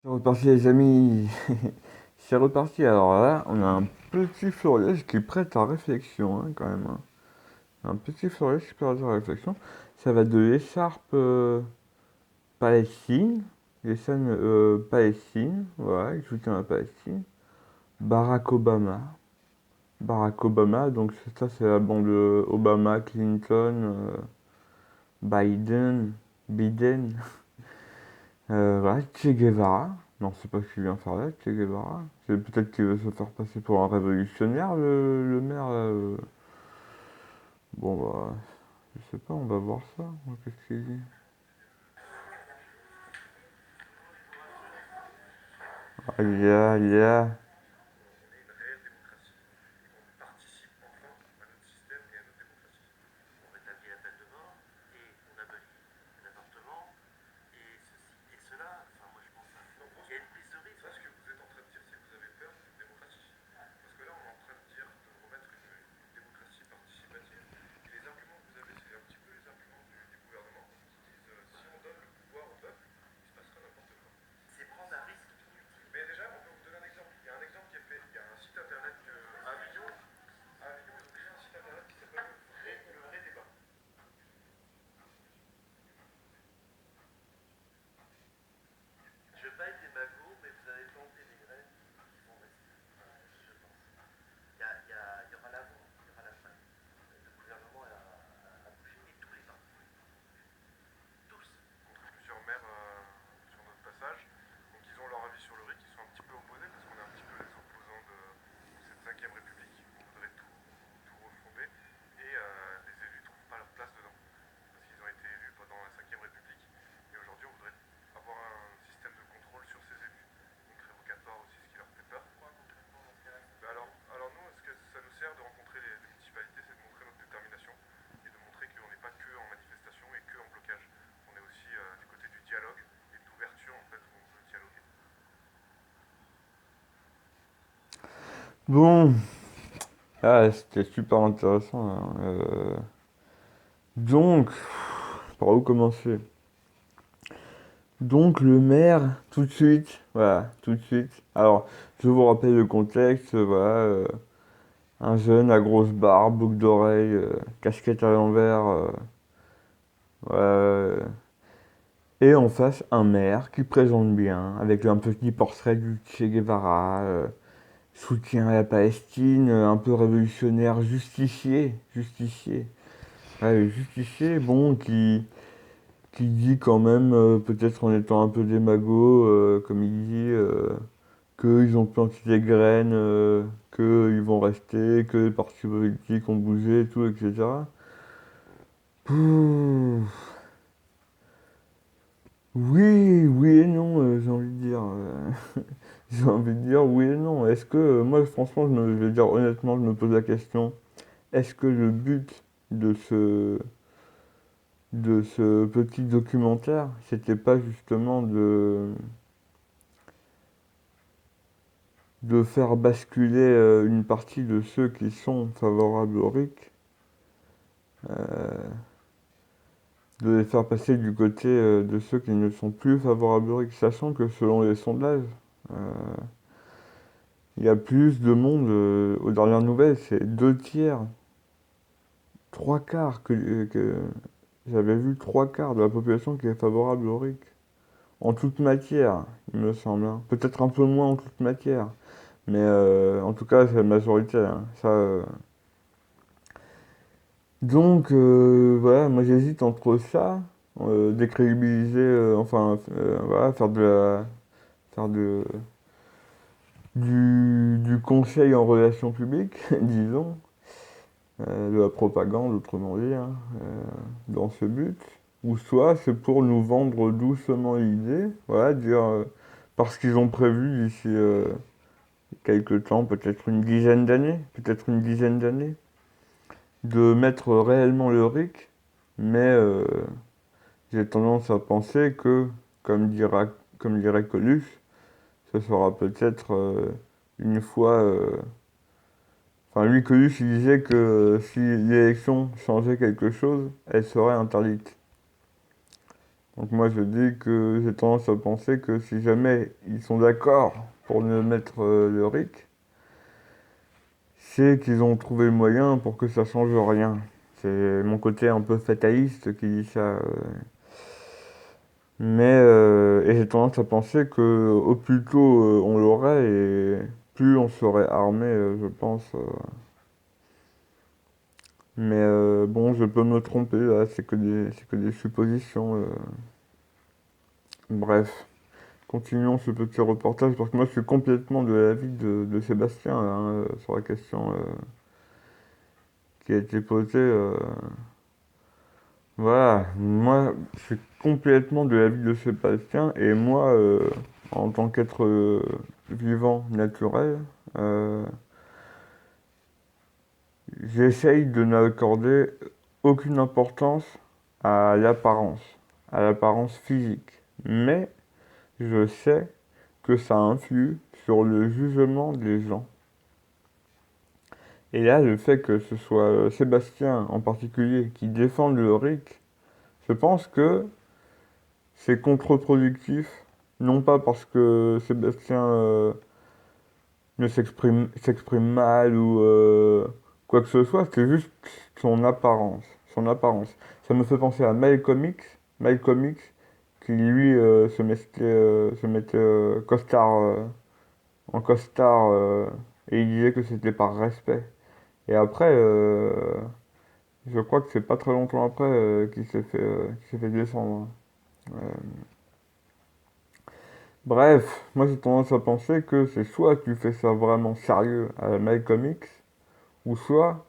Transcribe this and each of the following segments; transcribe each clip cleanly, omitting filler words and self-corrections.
C'est reparti les amis, c'est reparti. Alors là, on a un petit florilège qui prête à réflexion quand même, hein. Un petit florilège qui prête à réflexion. Ça va de l'écharpe Palestine, les scènes Palestine, voilà, il soutient la Palestine. Barack Obama. Barack Obama, donc ça c'est la bande Obama, Clinton, Biden, Biden. Voilà, Che Guevara. Non, c'est pas ce qu'il vient faire là, Che Guevara. C'est peut-être qu'il veut se faire passer pour un révolutionnaire, le maire, là. Bon, bah, je sais pas, on va voir ça. Qu'est-ce qu'il dit? Ah, yeah. Bon, ah, c'était super intéressant, hein. Donc, par où commencer? Donc, le maire, tout de suite, voilà, tout de suite. Alors, je vous rappelle le contexte, voilà. Un jeune à grosse barbe, boucle d'oreille, casquette à l'envers, ouais. Et en face, un maire qui présente bien, avec un petit portrait du Che Guevara, soutien à la Palestine, un peu révolutionnaire, justicier. Ouais, justicier, bon, qui dit quand même, peut-être en étant un peu démago, comme il dit, qu'ils ont planté des graines, qu'ils vont rester, que les partis politiques ont bougé et tout, etc. Pouh. Oui, oui et non, j'ai envie de dire. J'ai envie de dire oui et non. Est-ce que, moi, franchement, je vais dire honnêtement, je me pose la question, est-ce que le but de ce petit documentaire, c'était pas justement de faire basculer une partie de ceux qui sont favorables au RIC, de les faire passer du côté de ceux qui ne sont plus favorables au RIC, sachant que selon les sondages, euh, il y a plus de monde, aux dernières nouvelles, c'est deux tiers, trois quarts que j'avais vu trois quarts de la population qui est favorable au RIC. En toute matière, il me semble, hein. Peut-être un peu moins en toute matière. Mais en tout cas, c'est la majorité, hein. Ça, donc, voilà, moi j'hésite entre ça, décrédibiliser, enfin, voilà, faire du conseil en relations publiques, disons, de la propagande, autrement dit, hein, dans ce but. Ou soit c'est pour nous vendre doucement l'idée, voilà, dire, parce qu'ils ont prévu d'ici quelques temps, peut-être une dizaine d'années, de mettre réellement le RIC, mais j'ai tendance à penser que, comme dirait Coluche, ce sera peut-être une fois. Enfin, lui, Coluche, il disait que si l'élection changeait quelque chose, elle serait interdite. Donc moi je dis que j'ai tendance à penser que si jamais ils sont d'accord pour ne mettre le RIC, c'est qu'ils ont trouvé le moyen pour que ça change rien. C'est mon côté un peu fataliste qui dit ça. Et j'ai tendance à penser que au plus tôt on l'aurait et plus on serait armé, je pense. Bon, je peux me tromper, là, c'est que des suppositions. Bref, continuons ce petit reportage parce que moi je suis complètement de l'avis de Sébastien là, hein, sur la question qui a été posée. Voilà, moi je suis complètement de l'avis de Sébastien et moi, en tant qu'être vivant naturel, euh, j'essaye de n'accorder aucune importance à l'apparence physique. Mais je sais que ça influe sur le jugement des gens. Et là, le fait que ce soit Sébastien en particulier qui défende le RIC, je pense que c'est contre-productif. Non pas parce que Sébastien ne s'exprime mal ou quoi que ce soit, c'est juste son apparence. Son apparence. Ça me fait penser à Malcolm X. Malcolm X qui lui se mettait costard en costard et il disait que c'était par respect. Et après, je crois que c'est pas très longtemps après qu'il s'est fait descendre. Euh, Bref, moi j'ai tendance à penser que c'est soit tu fais ça vraiment sérieux à la Malcolm X, ou soit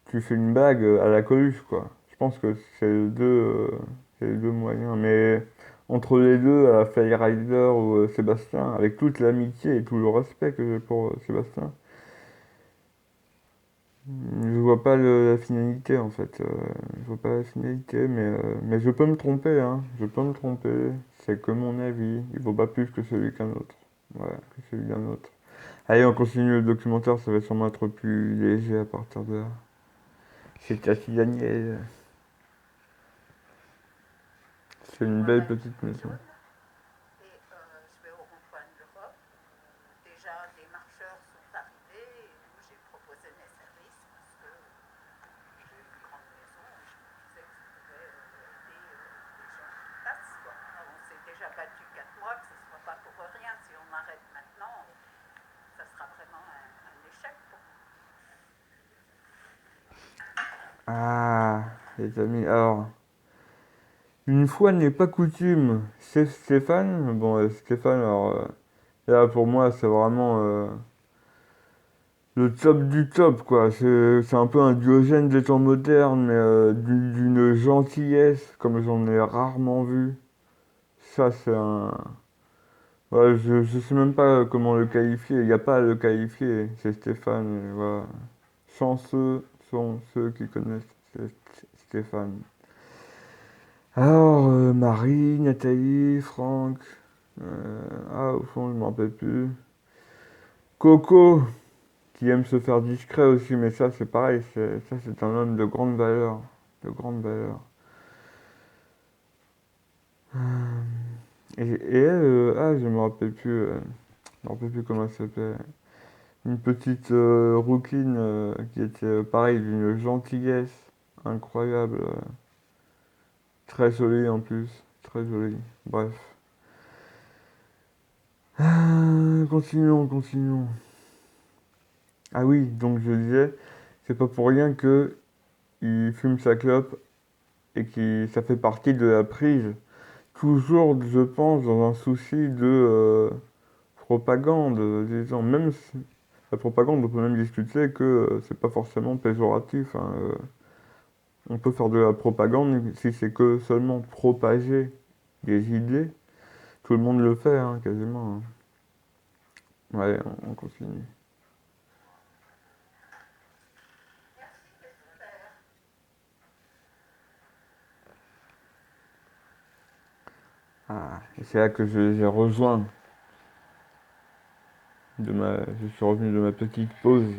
tu fais une blague à la Coluche, quoi. Je pense que c'est les deux moyens. Mais entre les deux, à la Faye Rider ou Sébastien, avec toute l'amitié et tout le respect que j'ai pour Sébastien, je vois pas la finalité en fait. Je vois pas la finalité, mais je peux me tromper, hein. Je peux me tromper. C'est que mon avis. Il vaut pas plus que celui qu'un autre. Voilà, que celui d'un autre. Allez, on continue le documentaire, ça va sûrement être plus léger à partir de là. C'est Cassie Daniel. C'est une belle petite maison. Ah, les amis. Alors, une fois n'est pas coutume. C'est Stéphane. Bon, Stéphane, alors, là pour moi, c'est vraiment le top du top, quoi. C'est un peu un Diogène des temps modernes, mais d'une gentillesse comme j'en ai rarement vu. Ça, c'est un. Ouais, je sais même pas comment le qualifier. Il n'y a pas à le qualifier. C'est Stéphane. Et voilà. Chanceux sont ceux qui connaissent Stéphane. Alors, Marie, Nathalie, Franck. Au fond, je me rappelle plus. Coco, qui aime se faire discret aussi, mais ça, c'est pareil. Ça, c'est un homme de grande valeur. De grande valeur. Et elle, je me rappelle plus. Je me rappelle plus comment elle s'appelle. Une petite rouquine qui était pareil d'une gentillesse incroyable, très jolie en plus, très jolie. Bref. Continuons, continuons. Ah oui, donc je disais, c'est pas pour rien que il fume sa clope et qui ça fait partie de la prise. Toujours, je pense, dans un souci de propagande, disons. Même si la propagande, on peut même discuter que c'est pas forcément péjoratif, hein. On peut faire de la propagande si c'est que seulement propager des idées. Tout le monde le fait, hein, quasiment, hein. Ouais, on continue. Ah, et c'est là que j'ai rejoint je suis revenu de ma petite pause.